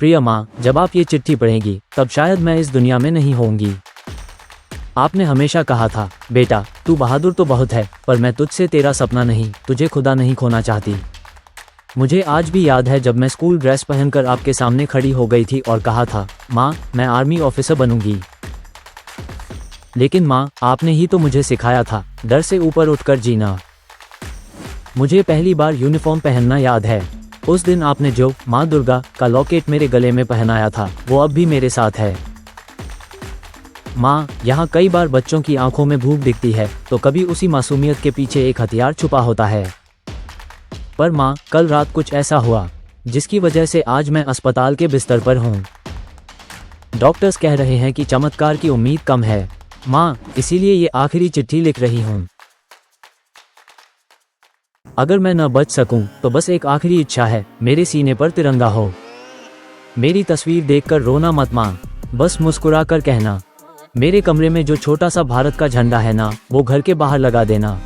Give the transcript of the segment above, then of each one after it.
प्रिय माँ, जब आप ये चिट्ठी पढ़ेंगी तब शायद मैं इस दुनिया में नहीं होंगी। आपने हमेशा कहा था, बेटा तू बहादुर तो बहुत है, पर मैं तुझसे तेरा सपना नहीं, तुझे खुदा नहीं खोना चाहती। मुझे आज भी याद है जब मैं स्कूल ड्रेस पहनकर आपके सामने खड़ी हो गई थी और कहा था, माँ मैं आर्मी ऑफिसर बनूंगी। लेकिन माँ, आपने ही तो मुझे सिखाया था डर से ऊपर उठकर जीना। मुझे पहली बार यूनिफॉर्म पहनना याद है। उस दिन आपने जो माँ दुर्गा का लॉकेट मेरे गले में पहनाया था वो अब भी मेरे साथ है। माँ, यहाँ कई बार बच्चों की आंखों में भूख दिखती है तो कभी उसी मासूमियत के पीछे एक हथियार छुपा होता है। पर माँ, कल रात कुछ ऐसा हुआ जिसकी वजह से आज मैं अस्पताल के बिस्तर पर हूँ। डॉक्टर्स कह रहे हैं कि चमत्कार की उम्मीद कम है। माँ, इसीलिए ये आखिरी चिट्ठी लिख रही हूँ। अगर मैं न बच सकूं तो बस एक आखिरी इच्छा है, मेरे सीने पर तिरंगा हो। मेरी तस्वीर देखकर रोना मत माँ, बस मुस्कुरा कर कहना, मेरे कमरे में जो छोटा सा भारत का झंडा है ना, वो घर के बाहर लगा देना।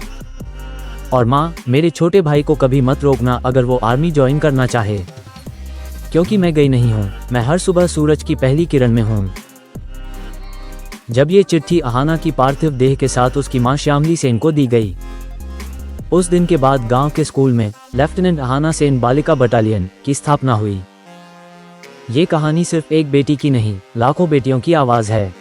और माँ, मेरे छोटे भाई को कभी मत रोकना अगर वो आर्मी ज्वाइन करना चाहे, क्योंकि मैं गई नहीं हूँ, मैं हर सुबह सूरज की पहली किरण में हूँ। जब ये चिट्ठी अहाना की पार्थिव देह के साथ उसकी माँ श्यामली सेन को दी गई, उस दिन के बाद गांव के स्कूल में लेफ्टिनेंट अहाना सेन बालिका बटालियन की स्थापना हुई। ये कहानी सिर्फ एक बेटी की नहीं, लाखों बेटियों की आवाज़ है।